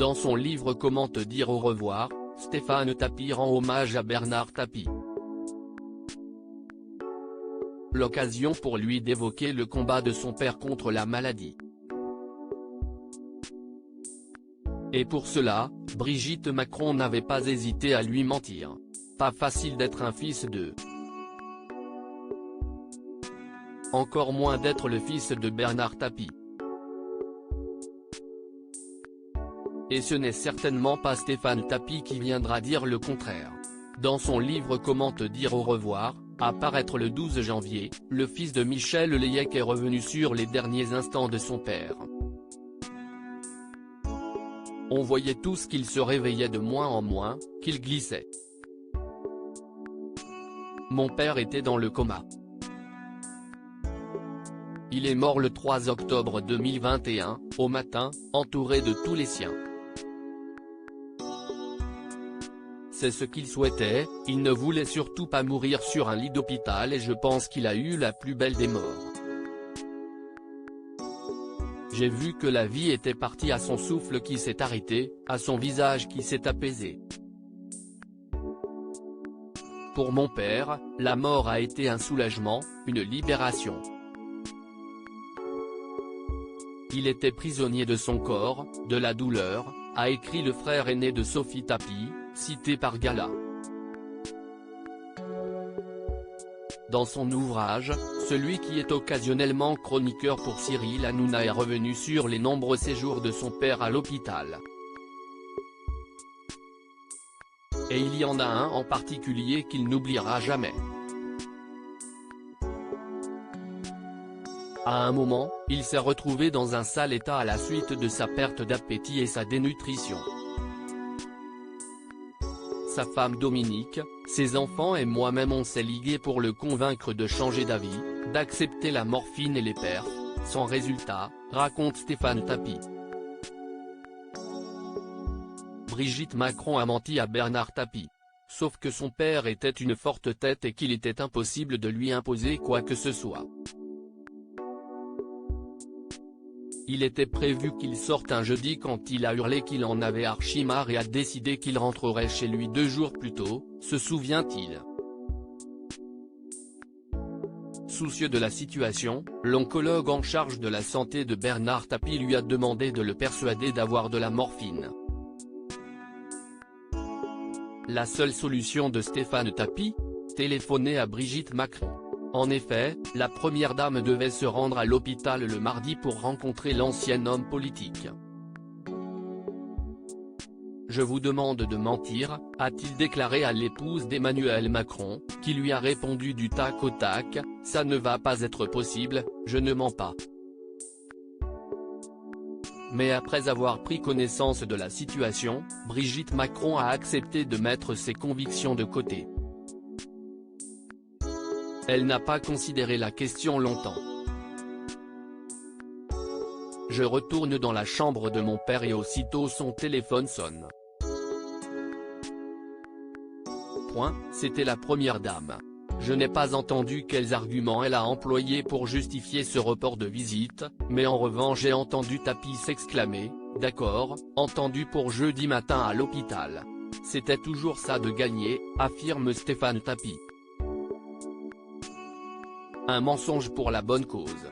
Dans son livre Comment te dire au revoir, Stéphane Tapie rend hommage à Bernard Tapie. L'occasion pour lui d'évoquer le combat de son père contre la maladie. Et pour cela, Brigitte Macron n'avait pas hésité à lui mentir. Pas facile d'être un fils de. Encore moins d'être le fils de Bernard Tapie. Et ce n'est certainement pas Stéphane Tapie qui viendra dire le contraire. Dans son livre Comment te dire au revoir, à paraître le 12 janvier, le fils de Michel Layec est revenu sur les derniers instants de son père. On voyait tous qu'il se réveillait de moins en moins, qu'il glissait. Mon père était dans le coma. Il est mort le 3 octobre 2021, au matin, entouré de tous les siens. C'est ce qu'il souhaitait, il ne voulait surtout pas mourir sur un lit d'hôpital et je pense qu'il a eu la plus belle des morts. J'ai vu que la vie était partie, à son souffle qui s'est arrêté, à son visage qui s'est apaisé. Pour mon père, la mort a été un soulagement, une libération. Il était prisonnier de son corps, de la douleur, a écrit le frère aîné de Sophie Tapie, cité par Gala. Dans son ouvrage, celui qui est occasionnellement chroniqueur pour Cyril Hanouna est revenu sur les nombreux séjours de son père à l'hôpital. Et il y en a un en particulier qu'il n'oubliera jamais. À un moment, il s'est retrouvé dans un sale état à la suite de sa perte d'appétit et sa dénutrition. Sa femme Dominique, ses enfants et moi-même on s'est ligués pour le convaincre de changer d'avis, d'accepter la morphine et les perfs, sans résultat, raconte Stéphane Tapie. Brigitte Macron a menti à Bernard Tapie. Sauf que son père était une forte tête et qu'il était impossible de lui imposer quoi que ce soit. Il était prévu qu'il sorte un jeudi quand il a hurlé qu'il en avait archi-marre et a décidé qu'il rentrerait chez lui 2 jours plus tôt, se souvient-il. Soucieux de la situation, l'oncologue en charge de la santé de Bernard Tapie lui a demandé de le persuader d'avoir de la morphine. La seule solution de Stéphane Tapie ? Téléphoner à Brigitte Macron. En effet, la première dame devait se rendre à l'hôpital le mardi pour rencontrer l'ancien homme politique. Je vous demande de mentir, a-t-il déclaré à l'épouse d'Emmanuel Macron, qui lui a répondu du tac au tac, ça ne va pas être possible, je ne mens pas. Mais après avoir pris connaissance de la situation, Brigitte Macron a accepté de mettre ses convictions de côté. Elle n'a pas considéré la question longtemps. Je retourne dans la chambre de mon père et aussitôt son téléphone sonne. C'était la première dame. Je n'ai pas entendu quels arguments elle a employés pour justifier ce report de visite, mais en revanche j'ai entendu Tapie s'exclamer, d'accord, entendu pour jeudi matin à l'hôpital. C'était toujours ça de gagner, affirme Stéphane Tapie. Un mensonge pour la bonne cause.